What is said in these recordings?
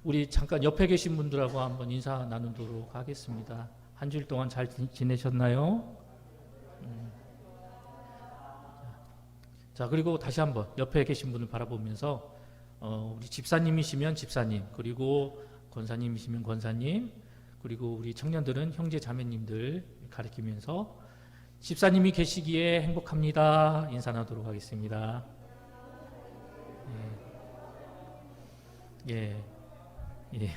우리 잠깐 옆에 계신 분들하고 한번 인사 나누도록 하겠습니다. 한 주일 동안 잘 지내셨나요? 자, 그리고 다시 한번 옆에 계신 분을 바라보면서 우리 집사님이시면 집사님, 그리고 권사님이시면 권사님, 그리고 우리 청년들은 형제 자매님들 가리키면서 집사님이 계시기에 행복합니다. 인사 나누도록 하겠습니다. 예. 예.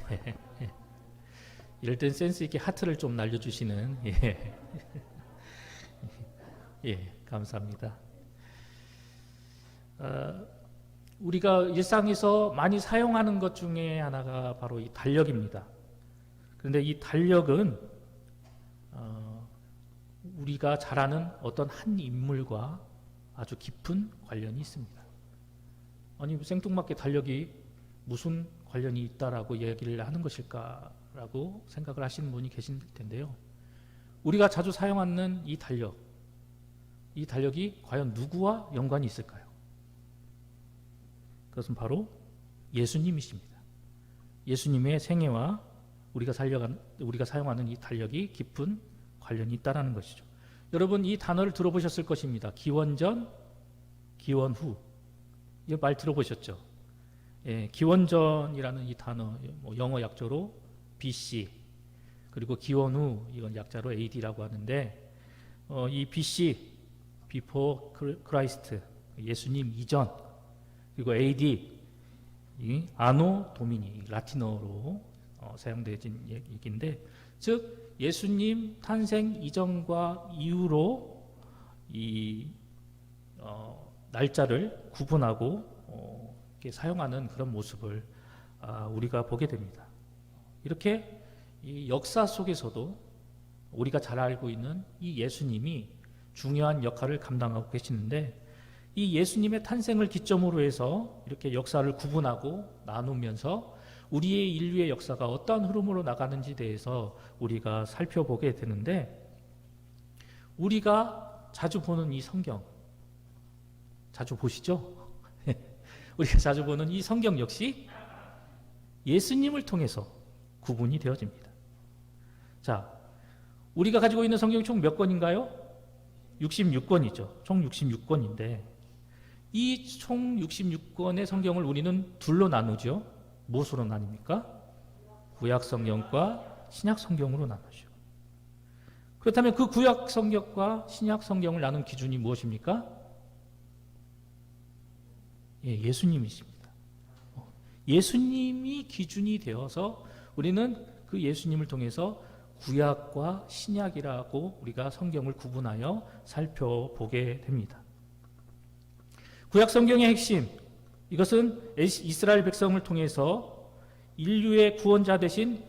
이럴 땐 센스 있게 하트를 좀 날려주시는, 예. 예, 감사합니다. 우리가 일상에서 많이 사용하는 것 중에 하나가 바로 이 달력입니다. 그런데 이 달력은 우리가 잘 아는 어떤 한 인물과 아주 깊은 관련이 있습니다. 아니, 생뚱맞게 달력이 무슨 관련이 있다라고 얘기를 하는 것일까라고 생각을 하시는 분이 계실 텐데요. 우리가 자주 사용하는 이 달력이 과연 누구와 연관이 있을까요? 그것은 바로 예수님이십니다. 예수님의 생애와 우리가 사용하는 이 달력이 깊은 관련이 있다는 것이죠. 여러분, 이 단어를 들어보셨을 것입니다. 기원전, 기원후. 이 말 들어보셨죠? 예, 기원전이라는 이 단어, 영어 약자로 BC, 그리고 기원후, 이건 약자로 AD라고 하는데, 이 BC, Before Christ, 예수님 이전, 그리고 AD, 이 아노 도미니, 라틴어로 사용되어진 얘기인데, 즉 예수님 탄생 이전과 이후로 이 날짜를 구분하고 사용하는 그런 모습을 우리가 보게 됩니다. 이렇게 이 역사 속에서도 우리가 잘 알고 있는 이 예수님이 중요한 역할을 감당하고 계시는데, 이 예수님의 탄생을 기점으로 해서 이렇게 역사를 구분하고 나누면서 우리의 인류의 역사가 어떤 흐름으로 나가는지에 대해서 우리가 살펴보게 되는데, 우리가 자주 보는 이 성경, 자주 보시죠? 우리가 자주 보는 이 성경 역시 예수님을 통해서 구분이 되어집니다. 자, 우리가 가지고 있는 성경이 총 몇 권인가요? 66권이죠. 총 66권인데 이 총 66권의 성경을 우리는 둘로 나누죠. 무엇으로 나뉩니까? 구약 성경과 신약 성경으로 나누죠. 그렇다면 그 구약 성경과 신약 성경을 나눈 기준이 무엇입니까? 예, 예수님이십니다. 예수님이 기준이 되어서 우리는 그 예수님을 통해서 구약과 신약이라고 우리가 성경을 구분하여 살펴보게 됩니다. 구약 성경의 핵심, 이것은 이스라엘 백성을 통해서 인류의 구원자 되신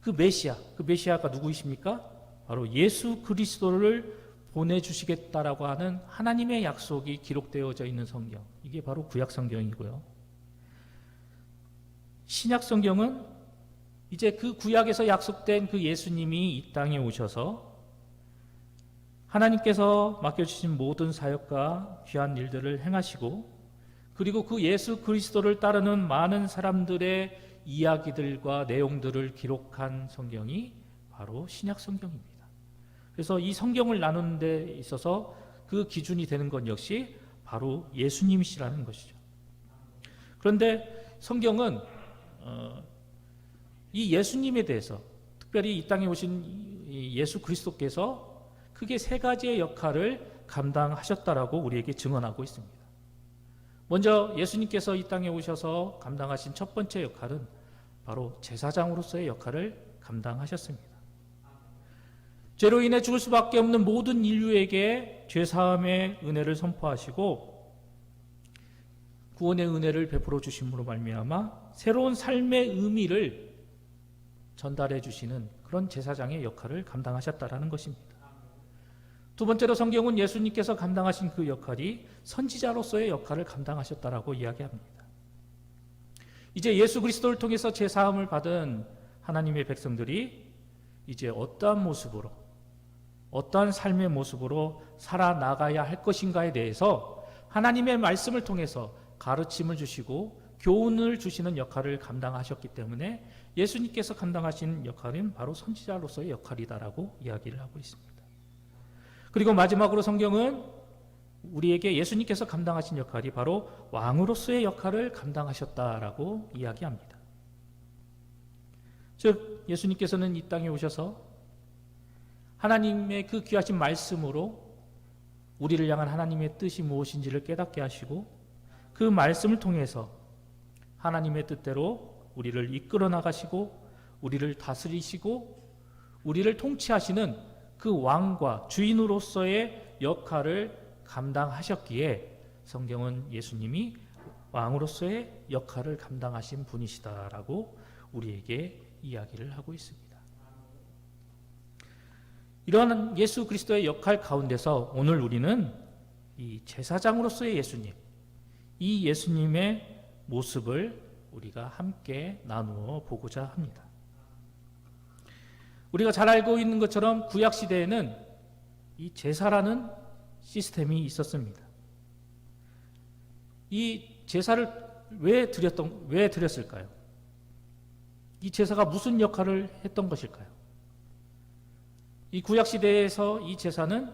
그 메시아가 누구이십니까? 바로 예수 그리스도를 보내주시겠다라고 하는 하나님의 약속이 기록되어져 있는 성경, 이게 바로 구약 성경이고요. 신약 성경은 이제 그 구약에서 약속된 그 예수님이 이 땅에 오셔서 하나님께서 맡겨주신 모든 사역과 귀한 일들을 행하시고, 그리고 그 예수 그리스도를 따르는 많은 사람들의 이야기들과 내용들을 기록한 성경이 바로 신약 성경입니다. 그래서 이 성경을 나누는 데 있어서 그 기준이 되는 것 역시 바로 예수님이시라는 것이죠. 그런데 성경은 이 예수님에 대해서, 특별히 이 땅에 오신 예수 그리스도께서 크게 세 가지의 역할을 감당하셨다라고 우리에게 증언하고 있습니다. 먼저 예수님께서 이 땅에 오셔서 감당하신 첫 번째 역할은 바로 제사장으로서의 역할을 감당하셨습니다. 죄로 인해 죽을 수밖에 없는 모든 인류에게 죄사함의 은혜를 선포하시고 구원의 은혜를 베풀어 주심으로 말미암아 새로운 삶의 의미를 전달해 주시는 그런 제사장의 역할을 감당하셨다라는 것입니다. 두 번째로 성경은 예수님께서 감당하신 그 역할이 선지자로서의 역할을 감당하셨다라고 이야기합니다. 이제 예수 그리스도를 통해서 제사함을 받은 하나님의 백성들이 이제 어떠한 모습으로, 어떠한 삶의 모습으로 살아나가야 할 것인가에 대해서 하나님의 말씀을 통해서 가르침을 주시고 교훈을 주시는 역할을 감당하셨기 때문에 예수님께서 감당하신 역할은 바로 선지자로서의 역할이다라고 이야기를 하고 있습니다. 그리고 마지막으로 성경은 우리에게 예수님께서 감당하신 역할이 바로 왕으로서의 역할을 감당하셨다라고 이야기합니다. 즉 예수님께서는 이 땅에 오셔서 하나님의 그 귀하신 말씀으로 우리를 향한 하나님의 뜻이 무엇인지를 깨닫게 하시고 그 말씀을 통해서 하나님의 뜻대로 우리를 이끌어 나가시고 우리를 다스리시고 우리를 통치하시는 그 왕과 주인으로서의 역할을 감당하셨기에 성경은 예수님이 왕으로서의 역할을 감당하신 분이시다라고 우리에게 이야기를 하고 있습니다. 이러한 예수 그리스도의 역할 가운데서 오늘 우리는 이 제사장으로서의 예수님, 이 예수님의 모습을 우리가 함께 나누어 보고자 합니다. 우리가 잘 알고 있는 것처럼 구약 시대에는 이 제사라는 시스템이 있었습니다. 이 제사를 왜 드렸을까요? 이 제사가 무슨 역할을 했던 것일까요? 이 구약 시대에서 이 제사는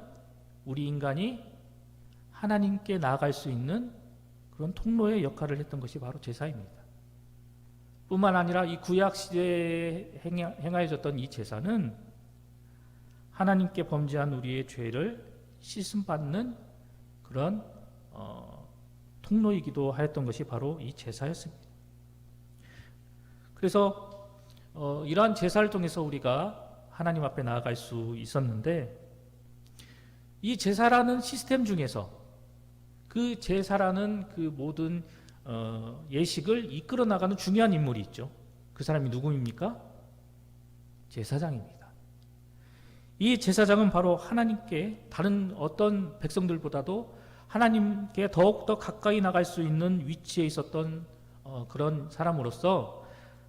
우리 인간이 하나님께 나아갈 수 있는 그런 통로의 역할을 했던 것이 바로 제사입니다. 뿐만 아니라 이 구약 시대에 행하여졌던 이 제사는 하나님께 범죄한 우리의 죄를 씻음받는 그런 통로이기도 하였던 것이 바로 이 제사였습니다. 그래서 이러한 제사를 통해서 우리가 하나님 앞에 나아갈 수 있었는데 이 제사라는 시스템 중에서 그 제사라는 그 모든 예식을 이끌어 나가는 중요한 인물이 있죠. 그 사람이 누구입니까? 제사장입니다. 이 제사장은 바로 하나님께 다른 어떤 백성들보다도 하나님께 더욱더 가까이 나갈 수 있는 위치에 있었던 그런 사람으로서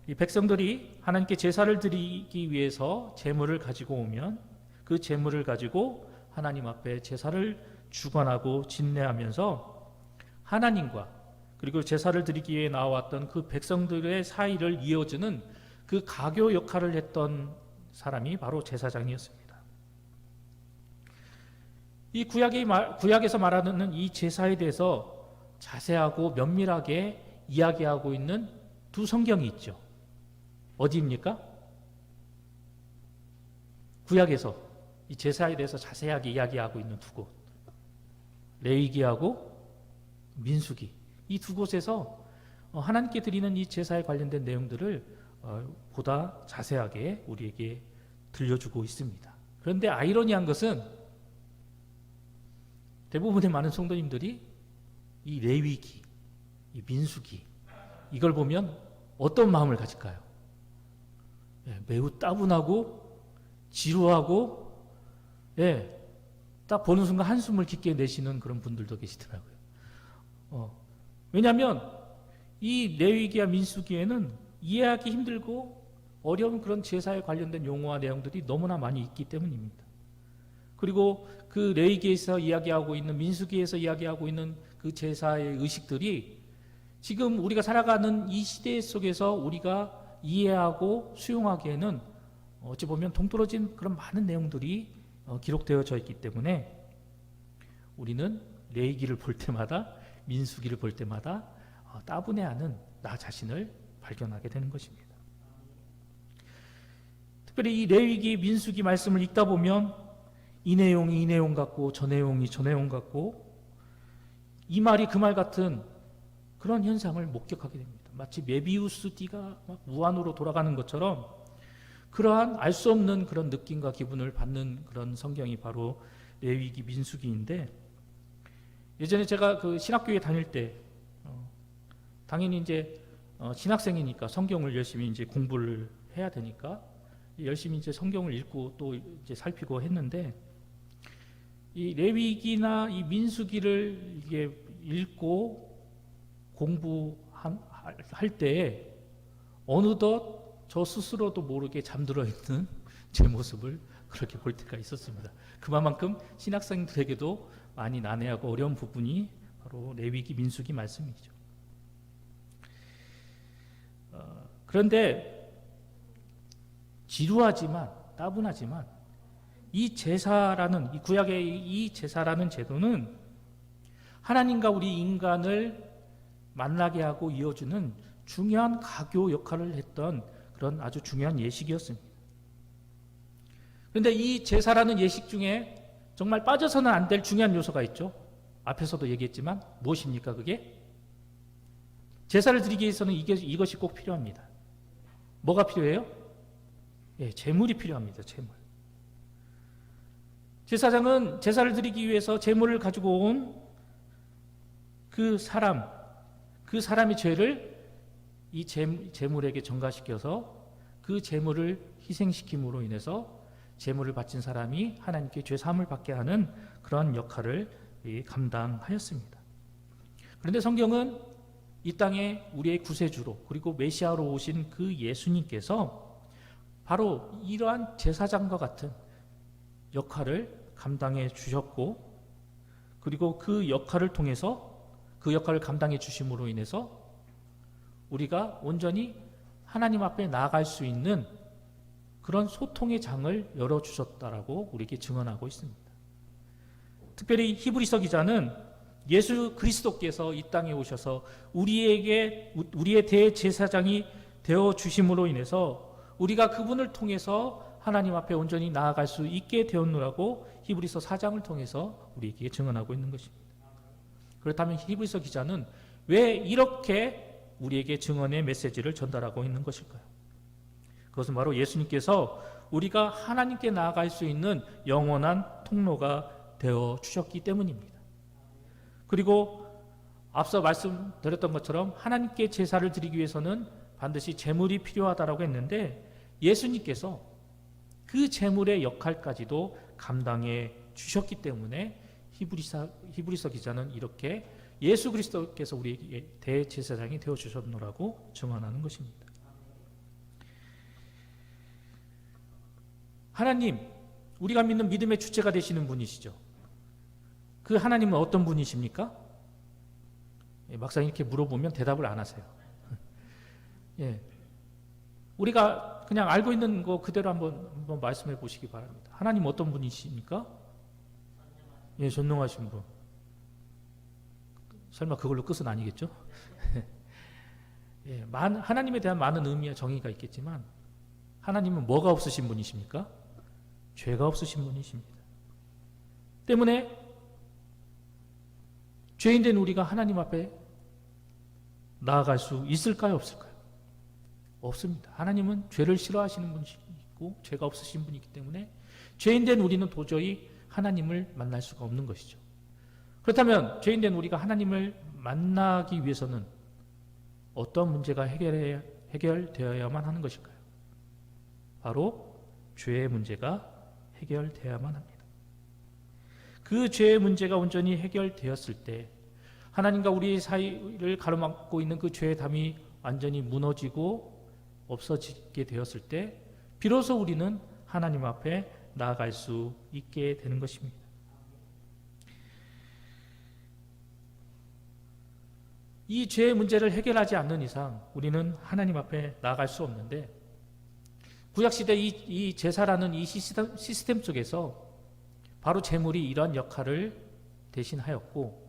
이 백성들이 하나님께 제사를 드리기 위해서 제물을 가지고 오면 그 제물을 가지고 하나님 앞에 제사를 주관하고 진례하면서 하나님과 그리고 제사를 드리기 위해 나왔던 그 백성들의 사이를 이어주는 그 가교 역할을 했던 사람이 바로 제사장이었습니다. 이 구약에서 말하는 이 제사에 대해서 자세하고 면밀하게 이야기하고 있는 두 성경이 있죠. 어디입니까? 구약에서 이 제사에 대해서 자세하게 이야기하고 있는 두 곳. 레위기하고 민수기. 이 두 곳에서 하나님께 드리는 이 제사에 관련된 내용들을 보다 자세하게 우리에게 들려주고 있습니다. 그런데 아이러니한 것은 대부분의 많은 성도님들이 이 레위기, 이 민수기 이걸 보면 어떤 마음을 가질까요? 매우 따분하고 지루하고 딱 보는 순간 한숨을 깊게 내쉬는 그런 분들도 계시더라고요. 왜냐하면 이 레위기와 민수기에는 이해하기 힘들고 어려운 그런 제사에 관련된 용어와 내용들이 너무나 많이 있기 때문입니다. 그리고 그 레위기에서 이야기하고 있는 민수기에서 이야기하고 있는 그 제사의 의식들이 지금 우리가 살아가는 이 시대 속에서 우리가 이해하고 수용하기에는 어찌 보면 동떨어진 그런 많은 내용들이 기록되어져 있기 때문에 우리는 레위기를 볼 때마다 민수기를 볼 때마다 따분해하는 나 자신을 발견하게 되는 것입니다. 특별히 이 레위기 민수기 말씀을 읽다 보면 이 내용이 이 내용 같고 저 내용이 저 내용 같고 이 말이 그 말 같은 그런 현상을 목격하게 됩니다. 마치 메비우스 띠가 막 무한으로 돌아가는 것처럼 그러한 알 수 없는 그런 느낌과 기분을 받는 그런 성경이 바로 레위기 민수기인데, 예전에 제가 그 신학교에 다닐 때 당연히 이제 신학생이니까 성경을 열심히 이제 공부를 해야 되니까 열심히 이제 성경을 읽고 또 이제 살피고 했는데, 이 레위기나 이 민수기를 이게 읽고 공부할 때 어느덧 저 스스로도 모르게 잠들어 있는 제 모습을 그렇게 볼 때가 있었습니다. 그만큼 신학생들에게도 많이 난해하고 어려운 부분이 바로 레위기 민수기 말씀이죠. 그런데 아이러니한 것은 이 레위기 민수기를 그런데 지루하지만 따분하지만 이 제사라는 이 구약의 이 제사라는 제도는 하나님과 우리 인간을 만나게 하고 이어주는 중요한 가교 역할을 했던 그런 아주 중요한 예식이었습니다. 그런데 이 제사라는 예식 중에 정말 빠져서는 안 될 중요한 요소가 있죠. 앞에서도 얘기했지만 무엇입니까 그게? 제사를 드리기 위해서는 이것이 꼭 필요합니다. 뭐가 필요해요? 예, 제물이 필요합니다. 제물. 제사장은 제사를 드리기 위해서 제물을 가지고 온 그 사람의 죄를 이 제물에게 전가시켜서 그 제물을 희생시킴으로 인해서 제물을 바친 사람이 하나님께 죄 사함을 받게 하는 그런 역할을 감당하였습니다. 그런데 성경은 이 땅에 우리의 구세주로 그리고 메시아로 오신 그 예수님께서 바로 이러한 제사장과 같은 역할을 감당해 주셨고, 그리고 그 역할을 통해서 그 역할을 감당해 주심으로 인해서 우리가 온전히 하나님 앞에 나아갈 수 있는 그런 소통의 장을 열어주셨다라고 우리에게 증언하고 있습니다. 특별히 히브리서 기자는 예수 그리스도께서 이 땅에 오셔서 우리의 대제사장이 되어주심으로 인해서 우리가 그분을 통해서 하나님 앞에 온전히 나아갈 수 있게 되었노라고 히브리서 4장을 통해서 우리에게 증언하고 있는 것입니다. 그렇다면 히브리서 기자는 왜 이렇게 우리에게 증언의 메시지를 전달하고 있는 것일까요? 그것은 바로 예수님께서 우리가 하나님께 나아갈 수 있는 영원한 통로가 되어 주셨기 때문입니다. 그리고 앞서 말씀드렸던 것처럼 하나님께 제사를 드리기 위해서는 반드시 제물이 필요하다고 했는데 예수님께서 그 제물의 역할까지도 감당해 주셨기 때문에 히브리서 기자는 이렇게 예수 그리스도께서 우리에게 대제사장이 되어 주셨노라고 증언하는 것입니다. 하나님, 우리가 믿는 믿음의 주체가 되시는 분이시죠. 그 하나님은 어떤 분이십니까? 막상 이렇게 물어보면 대답을 안 하세요. 예, 우리가 그냥 알고 있는 거 그대로 한번 말씀해 보시기 바랍니다. 하나님 어떤 분이십니까? 예, 전능하신 분. 설마 그걸로 끝은 아니겠죠? 예, 하나님에 대한 많은 의미와 정의가 있겠지만 하나님은 뭐가 없으신 분이십니까? 죄가 없으신 분이십니다. 때문에 죄인된 우리가 하나님 앞에 나아갈 수 있을까요? 없을까요? 없습니다. 하나님은 죄를 싫어하시는 분이시고 죄가 없으신 분이기 때문에 죄인된 우리는 도저히 하나님을 만날 수가 없는 것이죠. 그렇다면 죄인된 우리가 하나님을 만나기 위해서는 어떤 문제가 해결되어야만 하는 것일까요? 바로 죄의 문제가 해결되어야만 합니다. 그 죄의 문제가 온전히 해결되었을 때 하나님과 우리 사이를 가로막고 있는 그 죄의 담이 완전히 무너지고 없어지게 되었을 때 비로소 우리는 하나님 앞에 나아갈 수 있게 되는 것입니다. 이 죄의 문제를 해결하지 않는 이상 우리는 하나님 앞에 나아갈 수 없는데, 구약시대 이 제사라는 이 시스템 속에서 바로 제물이 이러한 역할을 대신하였고,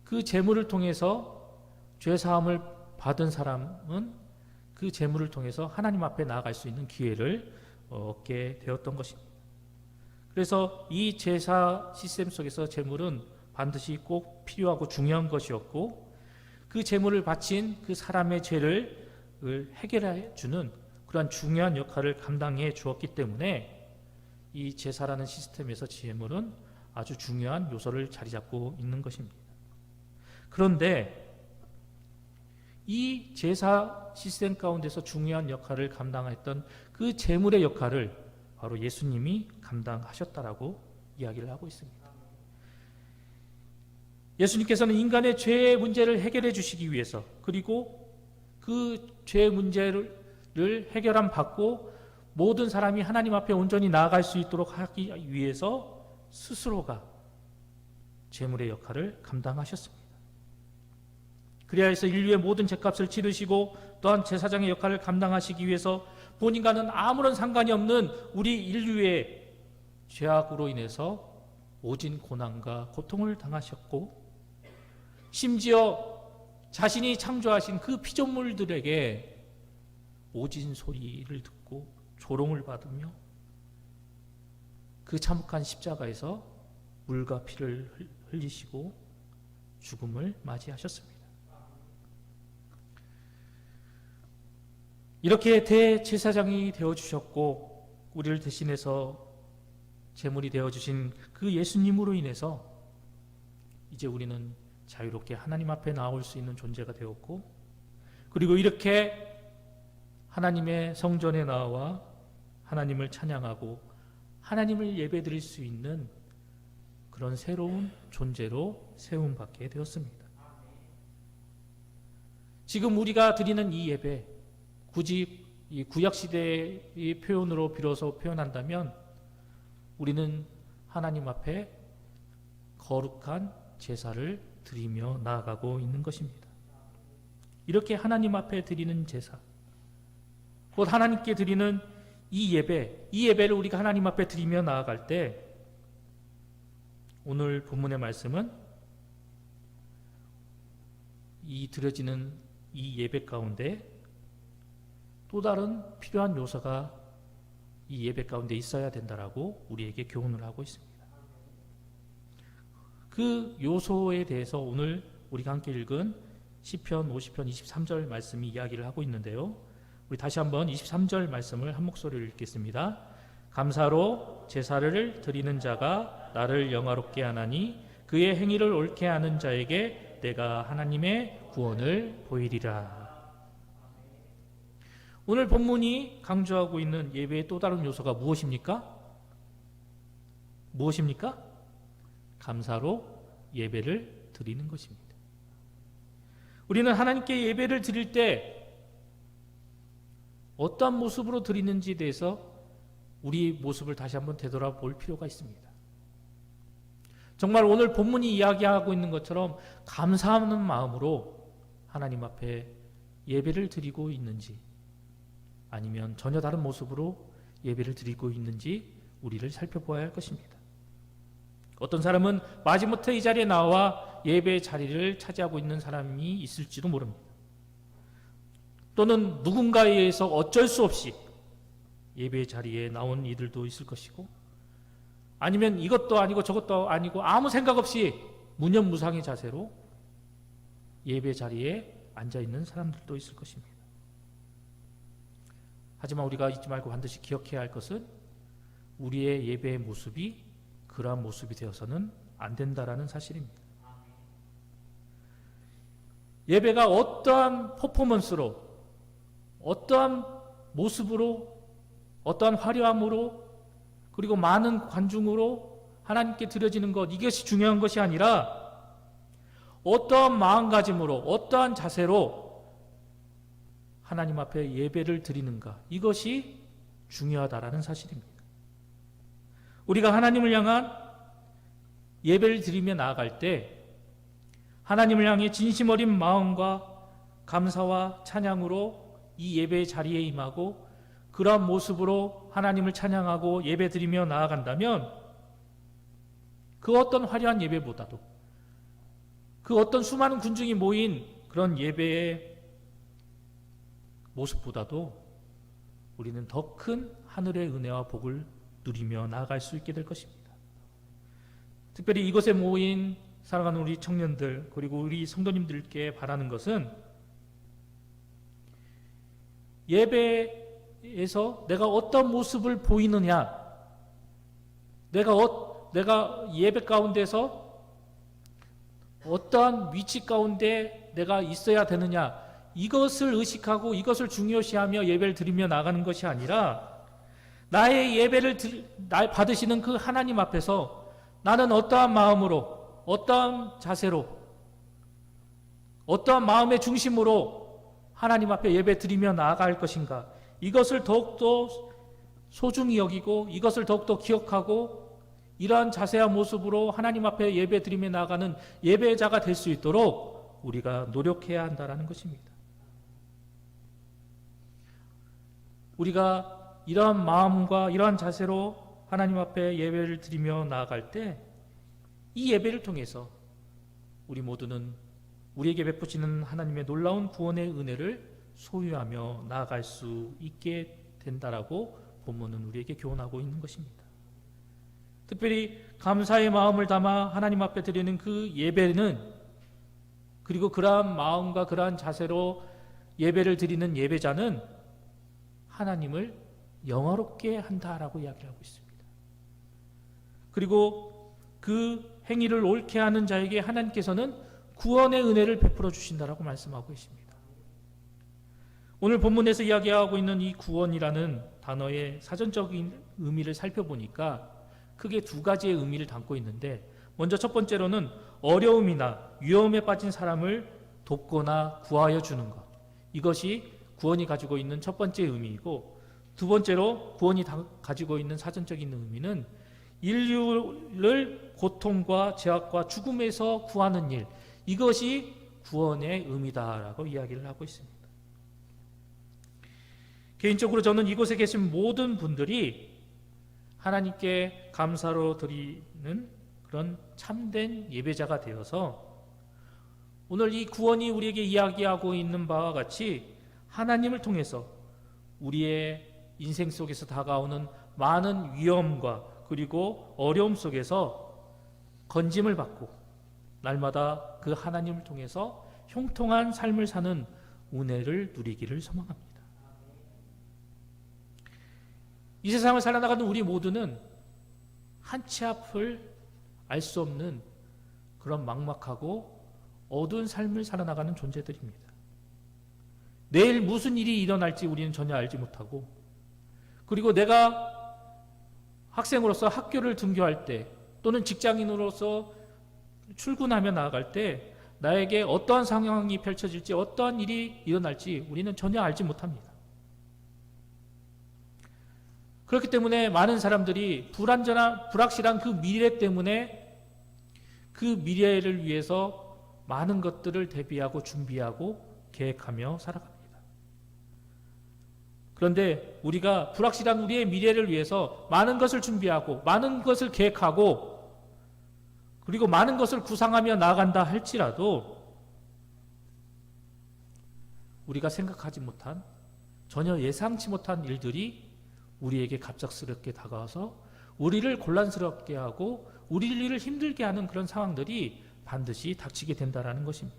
그 제물을 통해서 죄사함을 받은 사람은 그 제물을 통해서 하나님 앞에 나아갈 수 있는 기회를 얻게 되었던 것입니다. 그래서 이 제사 시스템 속에서 제물은 반드시 꼭 필요하고 중요한 것이었고, 그 제물을 바친 그 사람의 죄를 해결해 주는 그러한 중요한 역할을 감당해 주었기 때문에 이 제사라는 시스템에서 제물은 아주 중요한 요소를 자리 잡고 있는 것입니다. 그런데 이 제사 시스템 가운데서 중요한 역할을 감당했던 그 제물의 역할을 바로 예수님이 감당하셨다라고 이야기를 하고 있습니다. 예수님께서는 인간의 죄의 문제를 해결해 주시기 위해서, 그리고 그 죄의 문제를 해결함 받고 모든 사람이 하나님 앞에 온전히 나아갈 수 있도록 하기 위해서 스스로가 제물의 역할을 감당하셨습니다. 그래야 해서 인류의 모든 죄값을 치르시고 또한 제사장의 역할을 감당하시기 위해서 본인과는 아무런 상관이 없는 우리 인류의 죄악으로 인해서 오진 고난과 고통을 당하셨고, 심지어 자신이 창조하신 그 피조물들에게 오진 소리를 듣고 조롱을 받으며 그 참혹한 십자가에서 물과 피를 흘리시고 죽음을 맞이하셨습니다. 이렇게 대제사장이 되어주셨고 우리를 대신해서 제물이 되어주신 그 예수님으로 인해서 이제 우리는 자유롭게 하나님 앞에 나올 수 있는 존재가 되었고, 그리고 이렇게 하나님의 성전에 나와 하나님을 찬양하고 하나님을 예배드릴 수 있는 그런 새로운 존재로 세움받게 되었습니다. 지금 우리가 드리는 이 예배, 굳이 이 구약시대의 표현으로 빌어서 표현한다면 우리는 하나님 앞에 거룩한 제사를 드리며 나아가고 있는 것입니다. 이렇게 하나님 앞에 드리는 제사, 곧 하나님께 드리는 이 예배, 이 예배를 우리가 하나님 앞에 드리며 나아갈 때 오늘 본문의 말씀은 이 드려지는 이 예배 가운데 또 다른 필요한 요소가 이 예배 가운데 있어야 된다라고 우리에게 교훈을 하고 있습니다. 그 요소에 대해서 오늘 우리가 함께 읽은 시편 50편 23절 말씀이 이야기를 하고 있는데요. 우리 다시 한번 23절 말씀을 한 목소리로 읽겠습니다. 감사로 제사를 드리는 자가 나를 영화롭게 하나니 그의 행위를 옳게 하는 자에게 내가 하나님의 구원을 보이리라. 오늘 본문이 강조하고 있는 예배의 또 다른 요소가 무엇입니까? 무엇입니까? 감사로 예배를 드리는 것입니다. 우리는 하나님께 예배를 드릴 때 어떠한 모습으로 드리는지에 대해서 우리 모습을 다시 한번 되돌아볼 필요가 있습니다. 정말 오늘 본문이 이야기하고 있는 것처럼 감사하는 마음으로 하나님 앞에 예배를 드리고 있는지, 아니면 전혀 다른 모습으로 예배를 드리고 있는지 우리를 살펴보아야 할 것입니다. 어떤 사람은 마지못해 이 자리에 나와 예배의 자리를 차지하고 있는 사람이 있을지도 모릅니다. 또는 누군가에 의해서 어쩔 수 없이 예배의 자리에 나온 이들도 있을 것이고, 아니면 이것도 아니고 저것도 아니고 아무 생각 없이 무념무상의 자세로 예배 자리에 앉아있는 사람들도 있을 것입니다. 하지만 우리가 잊지 말고 반드시 기억해야 할 것은 우리의 예배의 모습이 그러한 모습이 되어서는 안 된다라는 사실입니다. 예배가 어떠한 퍼포먼스로, 어떠한 모습으로, 어떠한 화려함으로, 그리고 많은 관중으로 하나님께 드려지는 것, 이것이 중요한 것이 아니라 어떠한 마음가짐으로, 어떠한 자세로 하나님 앞에 예배를 드리는가, 이것이 중요하다라는 사실입니다. 우리가 하나님을 향한 예배를 드리며 나아갈 때 하나님을 향해 진심 어린 마음과 감사와 찬양으로 이 예배의 자리에 임하고 그러한 모습으로 하나님을 찬양하고 예배 드리며 나아간다면 그 어떤 화려한 예배보다도, 그 어떤 수많은 군중이 모인 그런 예배의 모습보다도 우리는 더 큰 하늘의 은혜와 복을 누리며 나아갈 수 있게 될 것입니다. 특별히 이곳에 모인 사랑하는 우리 청년들, 그리고 우리 성도님들께 바라는 것은 예배에서 내가 어떤 모습을 보이느냐, 내가 예배 가운데서 어떠한 위치 가운데 내가 있어야 되느냐, 이것을 의식하고 이것을 중요시하며 예배를 드리며 나가는 것이 아니라 나의 예배를 받으시는 그 하나님 앞에서 나는 어떠한 마음으로, 어떠한 자세로, 어떠한 마음의 중심으로 하나님 앞에 예배 드리며 나아갈 것인가, 이것을 더욱더 소중히 여기고 이것을 더욱더 기억하고 이러한 자세와 모습으로 하나님 앞에 예배 드리며 나아가는 예배자가 될 수 있도록 우리가 노력해야 한다라는 것입니다. 우리가 이러한 마음과 이러한 자세로 하나님 앞에 예배를 드리며 나아갈 때 이 예배를 통해서 우리 모두는 우리에게 베푸시는 하나님의 놀라운 구원의 은혜를 소유하며 나아갈 수 있게 된다라고 본문은 우리에게 교훈하고 있는 것입니다. 특별히 감사의 마음을 담아 하나님 앞에 드리는 그 예배는, 그리고 그러한 마음과 그러한 자세로 예배를 드리는 예배자는 하나님을 영화롭게 한다라고 이야기하고 있습니다. 그리고 그 행위를 옳게 하는 자에게 하나님께서는 구원의 은혜를 베풀어 주신다라고 말씀하고 있습니다. 오늘 본문에서 이야기하고 있는 이 구원이라는 단어의 사전적인 의미를 살펴보니까 크게 두 가지의 의미를 담고 있는데, 먼저 첫 번째로는 어려움이나 위험에 빠진 사람을 돕거나 구하여 주는 것, 이것이 구원이 가지고 있는 첫 번째 의미이고, 두 번째로 구원이 가지고 있는 사전적인 의미는 인류를 고통과 죄악과 죽음에서 구하는 일, 이것이 구원의 의미다라고 이야기를 하고 있습니다. 개인적으로 저는 이곳에 계신 모든 분들이 하나님께 감사로 드리는 그런 참된 예배자가 되어서 오늘 이 구원이 우리에게 이야기하고 있는 바와 같이 하나님을 통해서 우리의 인생 속에서 다가오는 많은 위험과 그리고 어려움 속에서 건짐을 받고 날마다 그 하나님을 통해서 형통한 삶을 사는 은혜를 누리기를 소망합니다. 이 세상을 살아나가는 우리 모두는 한 치 앞을 알 수 없는 그런 막막하고 어두운 삶을 살아나가는 존재들입니다. 내일 무슨 일이 일어날지 우리는 전혀 알지 못하고, 그리고 내가 학생으로서 학교를 등교할 때 또는 직장인으로서 출근하며 나아갈 때 나에게 어떠한 상황이 펼쳐질지, 어떠한 일이 일어날지 우리는 전혀 알지 못합니다. 그렇기 때문에 많은 사람들이 불확실한 그 미래 때문에 그 미래를 위해서 많은 것들을 대비하고 준비하고 계획하며 살아갑니다. 그런데 우리가 불확실한 우리의 미래를 위해서 많은 것을 준비하고 많은 것을 계획하고 그리고 많은 것을 구상하며 나아간다 할지라도 우리가 생각하지 못한, 전혀 예상치 못한 일들이 우리에게 갑작스럽게 다가와서 우리를 곤란스럽게 하고 우리를 힘들게 하는 그런 상황들이 반드시 닥치게 된다는 것입니다.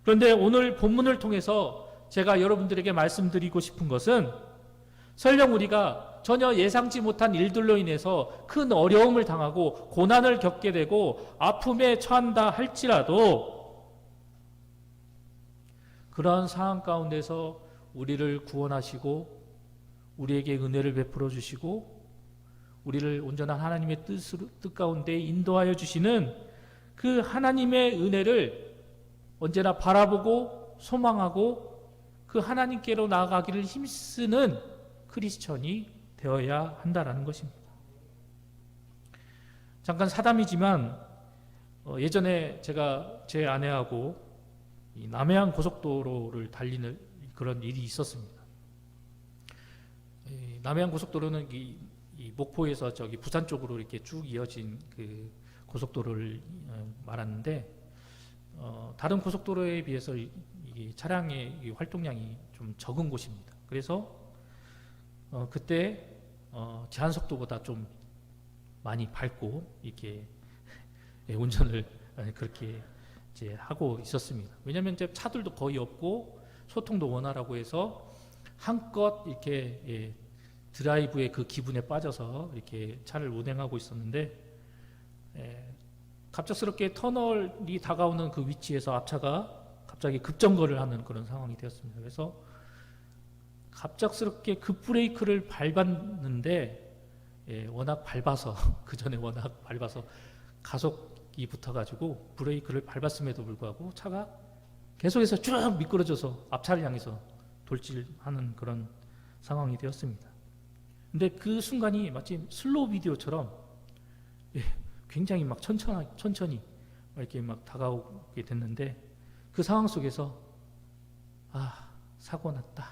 그런데 오늘 본문을 통해서 제가 여러분들에게 말씀드리고 싶은 것은, 설령 우리가 전혀 예상치 못한 일들로 인해서 큰 어려움을 당하고 고난을 겪게 되고 아픔에 처한다 할지라도 그러한 상황 가운데서 우리를 구원하시고 우리에게 은혜를 베풀어 주시고 우리를 온전한 하나님의 뜻 가운데 인도하여 주시는 그 하나님의 은혜를 언제나 바라보고 소망하고 그 하나님께로 나아가기를 힘쓰는 크리스천이 되어야 한다라는 것입니다. 잠깐 사담이지만 예전에 제가 제 아내하고 이 남해안 고속도로를 달리는 그런 일이 있었습니다. 남해안 고속도로는 이 목포에서 저기 부산 쪽으로 이렇게 쭉 이어진 그 고속도로를 말하는데, 다른 고속도로에 비해서 이 차량의 활동량이 좀 적은 곳입니다. 그래서 그때 제한 속도보다 좀 많이 밟고 이렇게 운전을 그렇게 이제 하고 있었습니다. 왜냐하면 이제 차들도 거의 없고 소통도 원활하고 해서 한껏 이렇게 드라이브의 그 기분에 빠져서 이렇게 차를 운행하고 있었는데, 갑작스럽게 터널이 다가오는 그 위치에서 앞차가 갑자기 급정거를 하는 그런 상황이 되었습니다. 그래서 갑작스럽게 급브레이크를 밟았는데 워낙 밟아서 그 전에 워낙 밟아서 가속이 붙어가지고 브레이크를 밟았음에도 불구하고 차가 계속해서 쭉 미끄러져서 앞차를 향해서 돌진하는 그런 상황이 되었습니다. 근데 그 순간이 마치 슬로우 비디오처럼 굉장히 막 천천히 이렇게 막 다가오게 됐는데 그 상황 속에서 사고 났다.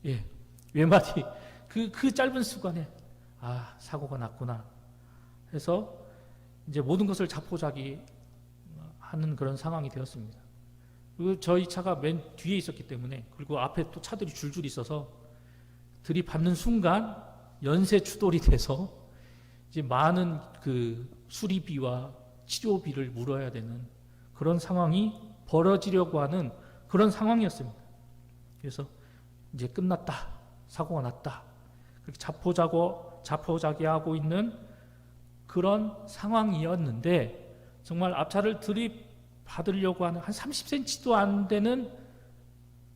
예, 외마디 그 짧은 순간에 사고가 났구나 해서 이제 모든 것을 자포자기 하는 그런 상황이 되었습니다. 그리고 저희 차가 맨 뒤에 있었기 때문에, 그리고 앞에 또 차들이 줄줄 있어서 들이받는 순간 연쇄 추돌이 돼서 이제 많은 그 수리비와 치료비를 물어야 되는 그런 상황이 벌어지려고 하는 그런 상황이었습니다. 그래서 이제 끝났다, 사고가 났다, 그렇게 자포자기하고 있는 그런 상황이었는데, 정말 앞차를 들이받으려고 하는 한 30cm도 안 되는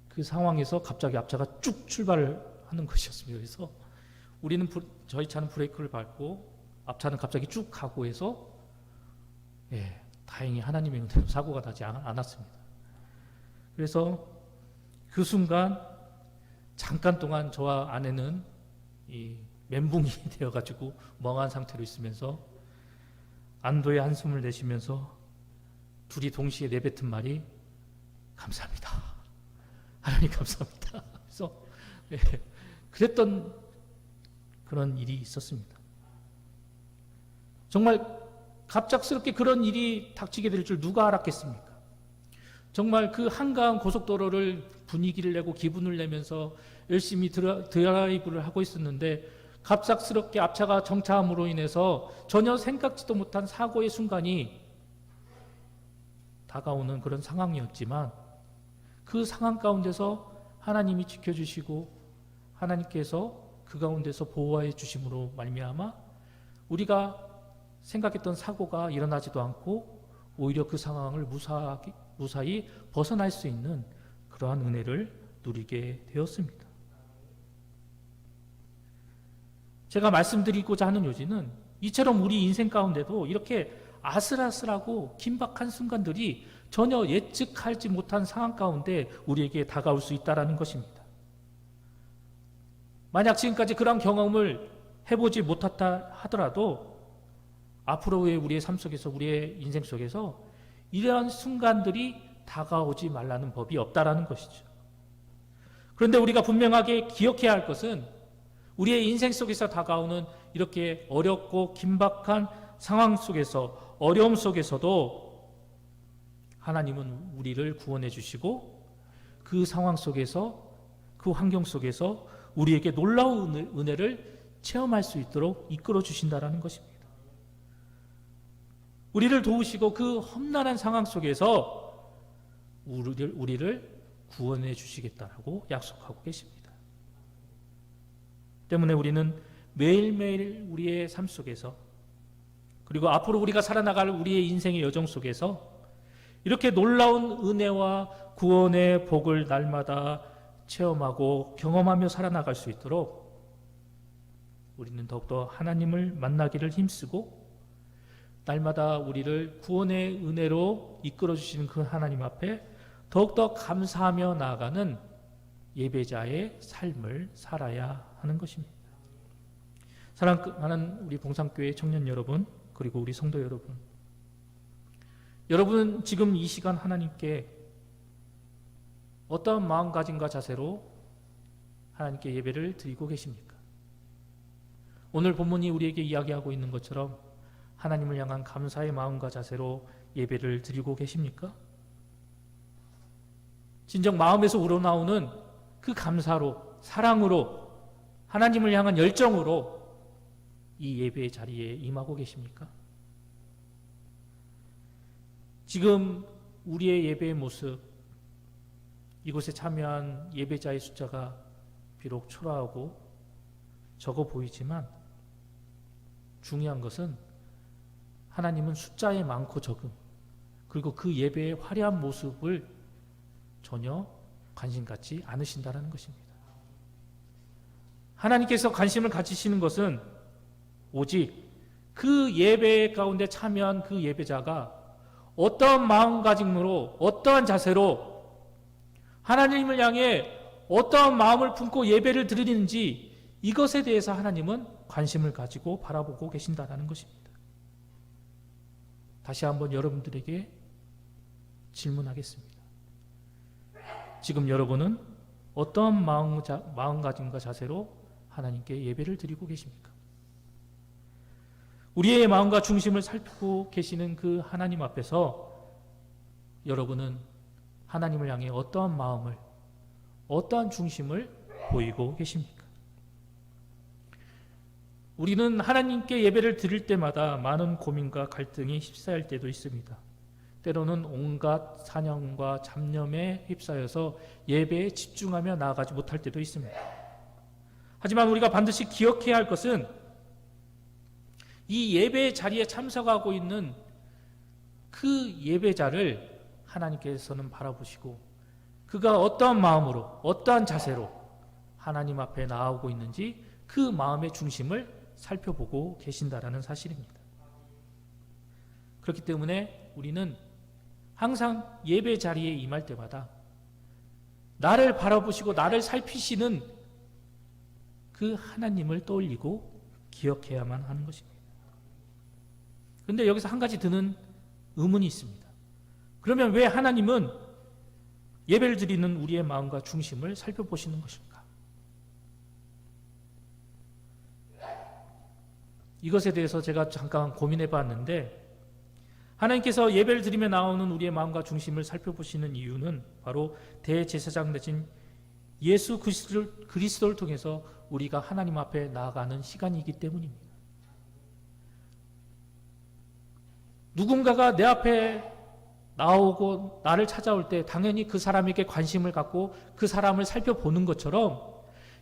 그 상황에서 갑자기 앞차가 쭉 출발을 하는 것이었습니다. 그래서 저희 차는 브레이크를 밟고 앞차는 갑자기 쭉 가고 해서 다행히 하나님의 은혜로 사고가 나지 않았습니다. 그래서 그 순간 잠깐 동안 저와 아내는 이 멘붕이 되어가지고 멍한 상태로 있으면서 안도의 한숨을 내쉬면서 둘이 동시에 내뱉은 말이 감사합니다. 하나님 감사합니다. 그래서 그랬던 그런 일이 있었습니다. 정말 갑작스럽게 그런 일이 닥치게 될 줄 누가 알았겠습니까? 정말 그 한가한 고속도로를 분위기를 내고 기분을 내면서 열심히 드라이브를 하고 있었는데, 갑작스럽게 앞차가 정차함으로 인해서 전혀 생각지도 못한 사고의 순간이 다가오는 그런 상황이었지만, 그 상황 가운데서 하나님이 지켜주시고 하나님께서 그 가운데서 보호해 주심으로 말미암아 우리가 생각했던 사고가 일어나지도 않고 오히려 그 상황을 무사히 벗어날 수 있는 그러한 은혜를 누리게 되었습니다. 제가 말씀드리고자 하는 요지는, 이처럼 우리 인생 가운데도 이렇게 아슬아슬하고 긴박한 순간들이 전혀 예측하지 못한 상황 가운데 우리에게 다가올 수 있다는 것입니다. 만약 지금까지 그런 경험을 해보지 못했다 하더라도 앞으로의 우리의 삶 속에서, 우리의 인생 속에서 이러한 순간들이 다가오지 말라는 법이 없다라는 것이죠. 그런데 우리가 분명하게 기억해야 할 것은, 우리의 인생 속에서 다가오는 이렇게 어렵고 긴박한 상황 속에서, 어려움 속에서도 하나님은 우리를 구원해 주시고 그 상황 속에서, 그 환경 속에서 우리에게 놀라운 은혜를 체험할 수 있도록 이끌어 주신다라는 것입니다. 우리를 도우시고 그 험난한 상황 속에서 우리를 구원해 주시겠다라고 약속하고 계십니다. 때문에 우리는 매일매일 우리의 삶 속에서, 그리고 앞으로 우리가 살아나갈 우리의 인생의 여정 속에서 이렇게 놀라운 은혜와 구원의 복을 날마다 체험하고 경험하며 살아나갈 수 있도록 우리는 더욱더 하나님을 만나기를 힘쓰고, 날마다 우리를 구원의 은혜로 이끌어 주시는 그 하나님 앞에 더욱더 감사하며 나아가는 예배자의 삶을 살아야 하는 것입니다. 사랑하는 우리 봉산교회 청년 여러분, 그리고 우리 성도 여러분, 여러분 지금 이 시간 하나님께 어떤 마음가짐과 자세로 하나님께 예배를 드리고 계십니까? 오늘 본문이 우리에게 이야기하고 있는 것처럼 하나님을 향한 감사의 마음과 자세로 예배를 드리고 계십니까? 진정 마음에서 우러나오는 그 감사로, 사랑으로, 하나님을 향한 열정으로 이 예배의 자리에 임하고 계십니까? 지금 우리의 예배의 모습, 이곳에 참여한 예배자의 숫자가 비록 초라하고 적어 보이지만 중요한 것은 하나님은 숫자에 많고 적음, 그리고 그 예배의 화려한 모습을 전혀 관심 갖지 않으신다는 것입니다. 하나님께서 관심을 가지시는 것은 오직 그 예배 가운데 참여한 그 예배자가 어떠한 마음가짐으로, 어떠한 자세로 하나님을 향해 어떠한 마음을 품고 예배를 드리는지, 이것에 대해서 하나님은 관심을 가지고 바라보고 계신다는 것입니다. 다시 한번 여러분들에게 질문하겠습니다. 지금 여러분은 어떤 마음가짐과 자세로 하나님께 예배를 드리고 계십니까? 우리의 마음과 중심을 살피고 계시는 그 하나님 앞에서 여러분은 하나님을 향해 어떠한 마음을, 어떠한 중심을 보이고 계십니까? 우리는 하나님께 예배를 드릴 때마다 많은 고민과 갈등이 휩싸일 때도 있습니다. 때로는 온갖 사냥과 잡념에 휩싸여서 예배에 집중하며 나아가지 못할 때도 있습니다. 하지만 우리가 반드시 기억해야 할 것은 이 예배의 자리에 참석하고 있는 그 예배자를 하나님께서는 바라보시고 그가 어떠한 마음으로, 어떠한 자세로 하나님 앞에 나아오고 있는지 그 마음의 중심을 살펴보고 계신다라는 사실입니다. 그렇기 때문에 우리는 항상 예배 자리에 임할 때마다 나를 바라보시고 나를 살피시는 그 하나님을 떠올리고 기억해야만 하는 것입니다. 그런데 여기서 한 가지 드는 의문이 있습니다. 그러면 왜 하나님은 예배를 드리는 우리의 마음과 중심을 살펴보시는 것일까? 이것에 대해서 제가 잠깐 고민해 봤는데, 하나님께서 예배를 드리며 나오는 우리의 마음과 중심을 살펴보시는 이유는 바로 대제사장 되신 예수 그리스도를 통해서 우리가 하나님 앞에 나아가는 시간이기 때문입니다. 누군가가 내 앞에 나오고 나를 찾아올 때 당연히 그 사람에게 관심을 갖고 그 사람을 살펴보는 것처럼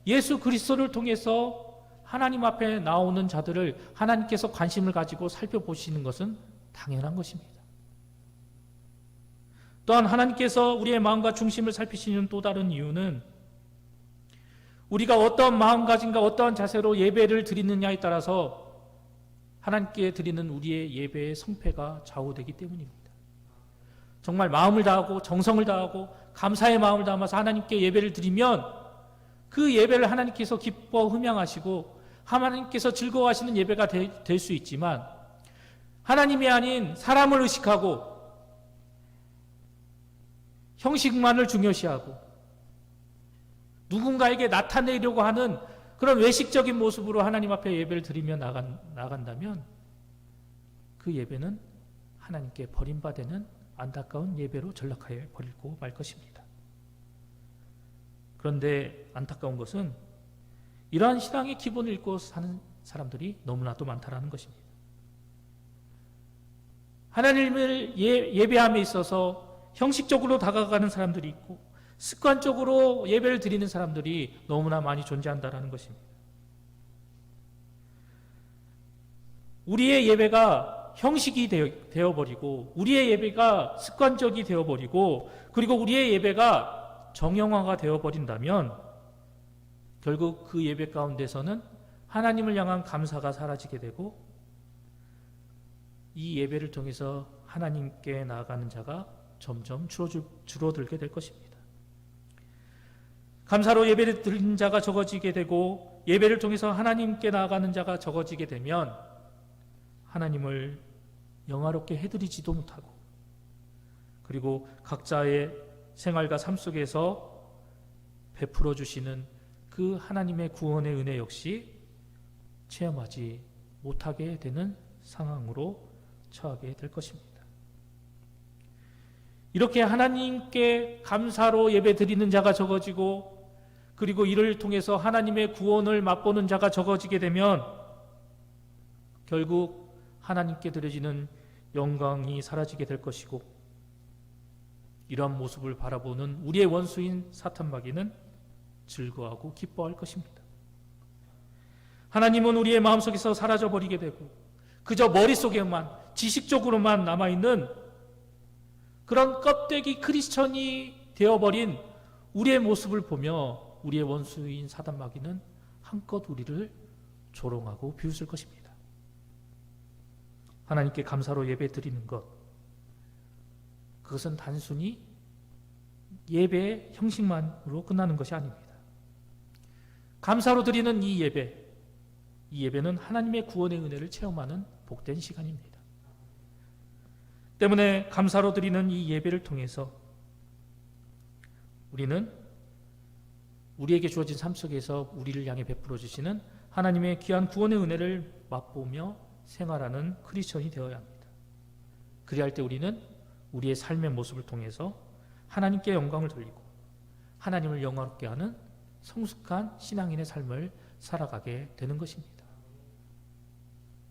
예수 그리스도를 통해서 하나님 앞에 나오는 자들을 하나님께서 관심을 가지고 살펴보시는 것은 당연한 것입니다. 또한 하나님께서 우리의 마음과 중심을 살피시는 또 다른 이유는 우리가 어떤 마음가짐과 어떠한 자세로 예배를 드리느냐에 따라서 하나님께 드리는 우리의 예배의 성패가 좌우되기 때문입니다. 정말 마음을 다하고 정성을 다하고 감사의 마음을 담아서 하나님께 예배를 드리면 그 예배를 하나님께서 기뻐 흠양하시고 하나님께서 즐거워하시는 예배가 될 수 있지만, 하나님이 아닌 사람을 의식하고 형식만을 중요시하고 누군가에게 나타내려고 하는 그런 외식적인 모습으로 하나님 앞에 예배를 드리며 나간다면 그 예배는 하나님께 버림받는 안타까운 예배로 전락하여 버리고 말 것입니다. 그런데 안타까운 것은 이러한 신앙의 기본을 잃고 사는 사람들이 너무나도 많다라는 것입니다. 하나님을 예배함에 있어서 형식적으로 다가가는 사람들이 있고 습관적으로 예배를 드리는 사람들이 너무나 많이 존재한다는 것입니다. 우리의 예배가 형식이 되어버리고 우리의 예배가 습관적이 되어버리고 그리고 우리의 예배가 정형화가 되어버린다면 결국 그 예배 가운데서는 하나님을 향한 감사가 사라지게 되고 이 예배를 통해서 하나님께 나아가는 자가 점점 줄어들게 될 것입니다. 감사로 예배를 드리는 자가 적어지게 되고 예배를 통해서 하나님께 나아가는 자가 적어지게 되면 하나님을 영화롭게 해드리지도 못하고 그리고 각자의 생활과 삶 속에서 베풀어 주시는 그 하나님의 구원의 은혜 역시 체험하지 못하게 되는 상황으로 처하게 될 것입니다. 이렇게 하나님께 감사로 예배 드리는 자가 적어지고 그리고 이를 통해서 하나님의 구원을 맛보는 자가 적어지게 되면 결국 하나님께 드려지는 영광이 사라지게 될 것이고 이러한 모습을 바라보는 우리의 원수인 사탄마귀는 즐거워하고 기뻐할 것입니다. 하나님은 우리의 마음속에서 사라져버리게 되고 그저 머릿속에만 지식적으로만 남아있는 그런 껍데기 크리스천이 되어버린 우리의 모습을 보며 우리의 원수인 사단마귀는 한껏 우리를 조롱하고 비웃을 것입니다. 하나님께 감사로 예배 드리는 것, 그것은 단순히 예배의 형식만으로 끝나는 것이 아닙니다. 감사로 드리는 이 예배는 하나님의 구원의 은혜를 체험하는 복된 시간입니다. 때문에 감사로 드리는 이 예배를 통해서 우리는 우리에게 주어진 삶 속에서 우리를 향해 베풀어 주시는 하나님의 귀한 구원의 은혜를 맛보며 생활하는 크리스천이 되어야 합니다. 그리할 때 우리는 우리의 삶의 모습을 통해서 하나님께 영광을 돌리고 하나님을 영화롭게 하는 성숙한 신앙인의 삶을 살아가게 되는 것입니다.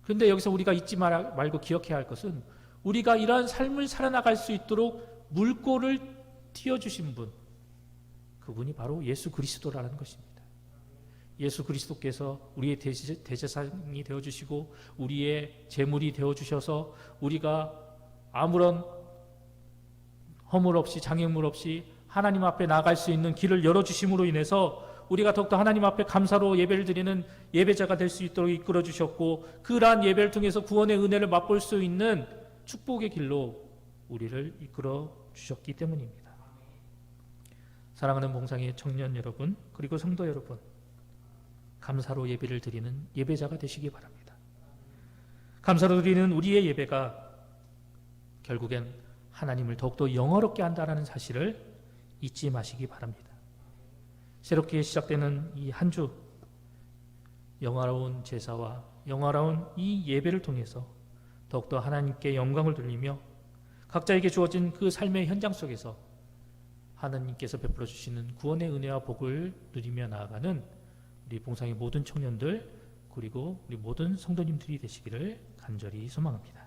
그런데 여기서 우리가 잊지 말고 기억해야 할 것은 우리가 이러한 삶을 살아나갈 수 있도록 물꼬를 틔워주신 분, 그분이 바로 예수 그리스도라는 것입니다. 예수 그리스도께서 우리의 대제사장이 되어주시고 우리의 제물이 되어주셔서 우리가 아무런 허물 없이 장애물 없이 하나님 앞에 나아갈 수 있는 길을 열어주심으로 인해서 우리가 더욱더 하나님 앞에 감사로 예배를 드리는 예배자가 될 수 있도록 이끌어 주셨고, 그러한 예배를 통해서 구원의 은혜를 맛볼 수 있는 축복의 길로 우리를 이끌어 주셨기 때문입니다. 사랑하는 몽상의 청년 여러분, 그리고 성도 여러분, 감사로 예배를 드리는 예배자가 되시기 바랍니다. 감사로 드리는 우리의 예배가 결국엔 하나님을 더욱더 영화롭게 한다는 사실을 잊지 마시기 바랍니다. 새롭게 시작되는 이 한 주, 영화로운 제사와 영화로운 이 예배를 통해서 더욱더 하나님께 영광을 돌리며 각자에게 주어진 그 삶의 현장 속에서 하나님께서 베풀어 주시는 구원의 은혜와 복을 누리며 나아가는 우리 봉상의 모든 청년들, 그리고 우리 모든 성도님들이 되시기를 간절히 소망합니다.